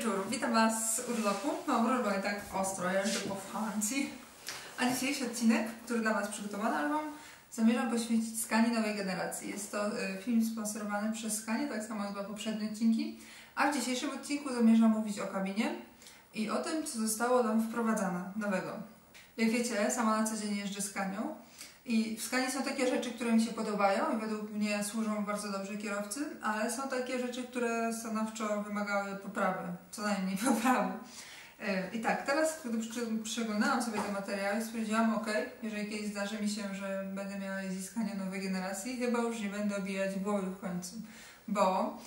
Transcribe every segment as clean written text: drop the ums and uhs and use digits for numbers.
wieczór, witam Was z urlopu. Mam urlop, bo i tak ostro jeżdżę po Francji. A dzisiejszy odcinek, który dla Was przygotowany, zamierzam poświęcić Scanii nowej generacji. Jest to film sponsorowany przez Scanię, tak samo jak dwa poprzednie odcinki. A w dzisiejszym odcinku zamierzam mówić o kabinie i o tym, co zostało tam wprowadzane nowego. Jak wiecie, sama na co dzień jeżdżę Scanią. I w Scanii są takie rzeczy, które mi się podobają i według mnie służą bardzo dobrze kierowcy, ale są takie rzeczy, które stanowczo wymagały poprawy, co najmniej poprawy. I tak, teraz kiedy przeglądałam sobie te materiały, stwierdziłam, ok, jeżeli kiedyś zdarzy mi się, że będę miała jeździć Scania nowej generacji, chyba już nie będę obijać głowy w końcu, bo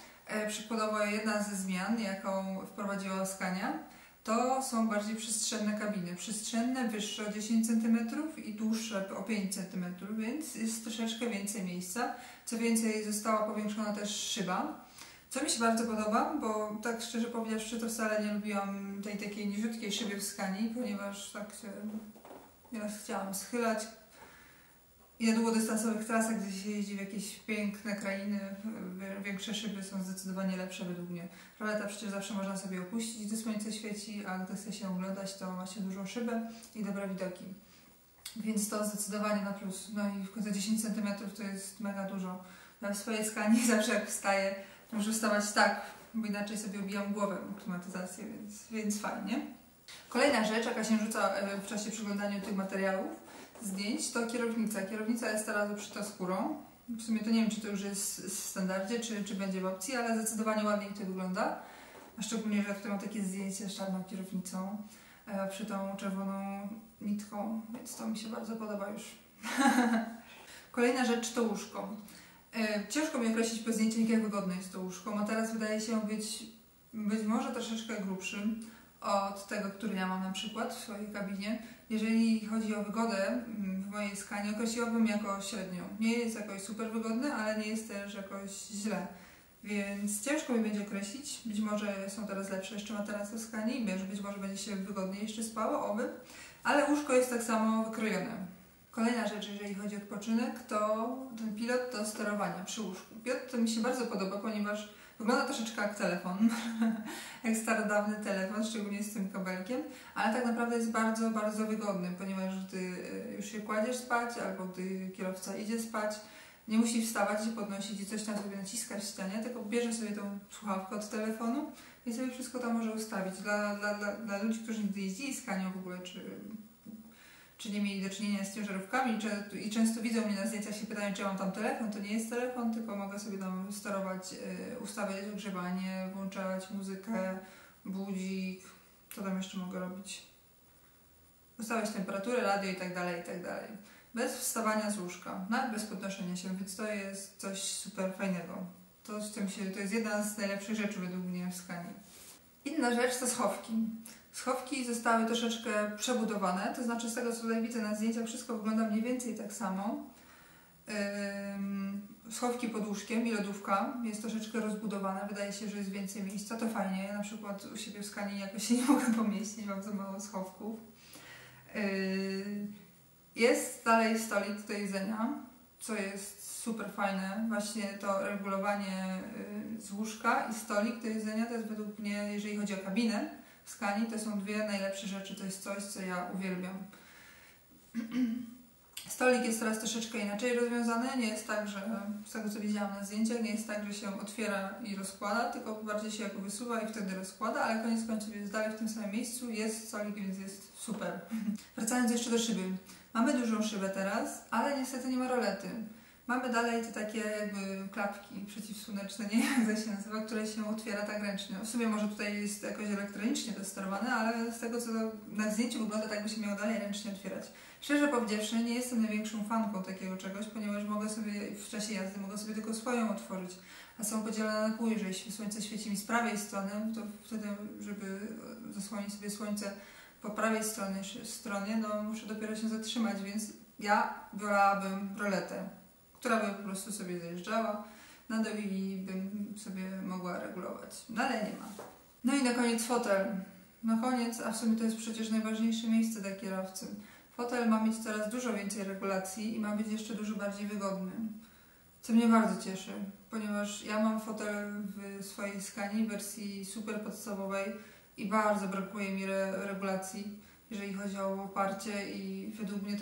przykładowo jedna ze zmian, jaką wprowadziła Scania, to są bardziej przestrzenne kabiny. Przestrzenne, wyższe o 10 cm i dłuższe o 5 cm, więc jest troszeczkę więcej miejsca. Co więcej, została powiększona też szyba, co mi się bardzo podoba, bo tak szczerze powiedziawszy, to wcale nie lubiłam tej takiej niziutkiej szyby w Scanii, ponieważ tak się nieraz chciałam schylać. I na długodystansowych trasach, gdzie się jeździ w jakieś piękne krainy, większe szyby są zdecydowanie lepsze według mnie. Roleta przecież zawsze można sobie opuścić, gdy słońce świeci, a gdy chce się oglądać, to ma się dużą szybę i dobre widoki. Więc to zdecydowanie na plus. No i w końcu 10 cm to jest mega dużo. Ja w swojej Scanii zawsze jak wstaję, to muszę wstawać tak, bo inaczej sobie obijam głowę klimatyzację, więc fajnie. Kolejna rzecz, jaka się rzuca w czasie przeglądania tych materiałów, zdjęć, to kierownica. Kierownica jest teraz obszyta skórą. W sumie to nie wiem, czy to już jest w standardzie, czy będzie w opcji, ale zdecydowanie ładniej to wygląda. A szczególnie, że tutaj mam takie zdjęcie z czarną kierownicą, obszytą czerwoną nitką, więc to mi się bardzo podoba już. Kolejna rzecz to łóżko. Ciężko mi określić po zdjęciach, jak wygodne jest to łóżko. Materac wydaje się być może troszeczkę grubszy od tego, który ja mam na przykład w swojej kabinie. Jeżeli chodzi o wygodę w mojej Scanii, określiłabym jako średnią. Nie jest jakoś super wygodny, ale nie jest też jakoś źle. Więc ciężko mi będzie określić. Być może są teraz lepsze jeszcze materace w Scanii, być może będzie się wygodniej jeszcze spało, oby. Ale łóżko jest tak samo wykrojone. Kolejna rzecz, jeżeli chodzi o odpoczynek, to ten pilot do sterowania przy łóżku. Pilot to mi się bardzo podoba, ponieważ wygląda troszeczkę jak telefon, jak starodawny telefon, szczególnie z tym kabelkiem, ale tak naprawdę jest bardzo, bardzo wygodny, ponieważ gdy już się kładziesz spać albo gdy kierowca idzie spać, nie musi wstawać i podnosić i coś tam sobie naciskać w ścianie, tylko bierze sobie tą słuchawkę od telefonu i sobie wszystko tam może ustawić. Dla ludzi, którzy nigdy jeździli Scanią w ogóle, czy nie mieli do czynienia z ciężarówkami i często widzą mnie na zdjęciach, się pytają, czy ja mam tam telefon. To nie jest telefon, tylko mogę sobie tam sterować, ustawiać ogrzewanie, włączać muzykę, budzik, co tam jeszcze mogę robić? Ustawiać temperaturę, radio i tak dalej, i tak dalej. Bez wstawania z łóżka, nawet bez podnoszenia się, więc to jest coś super fajnego. To jest jedna z najlepszych rzeczy według mnie w Scanii. Inna rzecz to schowki. Schowki zostały troszeczkę przebudowane, to znaczy z tego, co tutaj widzę na zdjęciach, wszystko wygląda mniej więcej tak samo. Schowki pod łóżkiem i lodówka jest troszeczkę rozbudowana, wydaje się, że jest więcej miejsca, to fajnie. Ja na przykład u siebie w Scanii jakoś się nie mogę pomieścić, mam za mało schowków. Jest dalej stolik do jedzenia, co jest super fajne. Właśnie to regulowanie z łóżka i stolik do jedzenia to jest według mnie, jeżeli chodzi o kabinę w Scanii, to są dwie najlepsze rzeczy, to jest coś, co ja uwielbiam. Stolik jest teraz troszeczkę inaczej rozwiązany, nie jest tak, że z tego co widziałam na zdjęciach, nie jest tak, że się otwiera i rozkłada, tylko bardziej się jako wysuwa i wtedy rozkłada, ale koniec końców jest dalej w tym samym miejscu, jest stolik, więc jest super. Wracając jeszcze do szyby. Mamy dużą szybę teraz, ale niestety nie ma rolety. Mamy dalej te takie jakby klapki przeciwsłoneczne, nie wiem jak to się nazywa, które się otwiera tak ręcznie. W sumie może tutaj jest jakoś elektronicznie to sterowane, ale z tego co na zdjęciu wygląda, tak by się miało dalej ręcznie otwierać. Szczerze powiedziawszy, nie jestem największą fanką takiego czegoś, ponieważ mogę sobie w czasie jazdy tylko swoją otworzyć, a są podzielone na pół. Jeżeli słońce świeci mi z prawej strony, to wtedy, żeby zasłonić sobie słońce po prawej stronie, no muszę dopiero się zatrzymać, więc ja wolałabym roletę, która by po prostu sobie zjeżdżała na dół i bym sobie mogła regulować. No ale nie ma. No i na koniec fotel. Na koniec, a w sumie to jest przecież najważniejsze miejsce dla kierowcy. Fotel ma mieć coraz dużo więcej regulacji i ma być jeszcze dużo bardziej wygodny. Co mnie bardzo cieszy, ponieważ ja mam fotel w swojej Scanii w wersji super podstawowej i bardzo brakuje mi regulacji, jeżeli chodzi o oparcie i według mnie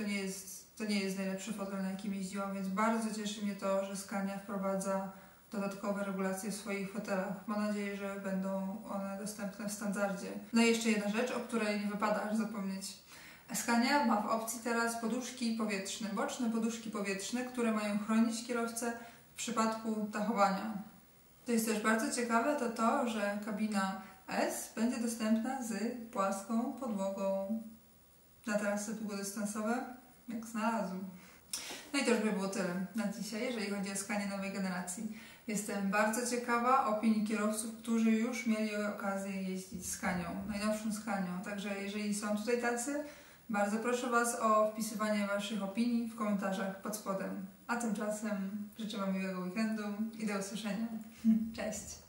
to nie jest najlepszy fotel, na jakim jeździłam, więc bardzo cieszy mnie to, że Scania wprowadza dodatkowe regulacje w swoich fotelach. Mam nadzieję, że będą one dostępne w standardzie. No i jeszcze jedna rzecz, o której nie wypada aż zapomnieć. Scania ma w opcji teraz poduszki powietrzne, boczne poduszki powietrzne, które mają chronić kierowcę w przypadku dachowania. Co jest też bardzo ciekawe, to, że kabina S będzie dostępna z płaską podłogą na trasy długodystansowe, jak znalazł. No i to już by było tyle na dzisiaj, jeżeli chodzi o Scanię nowej generacji. Jestem bardzo ciekawa opinii kierowców, którzy już mieli okazję jeździć Scanią, najnowszą Scanią. Także jeżeli są tutaj tacy, bardzo proszę Was o wpisywanie Waszych opinii w komentarzach pod spodem. A tymczasem życzę Wam miłego weekendu i do usłyszenia. Cześć!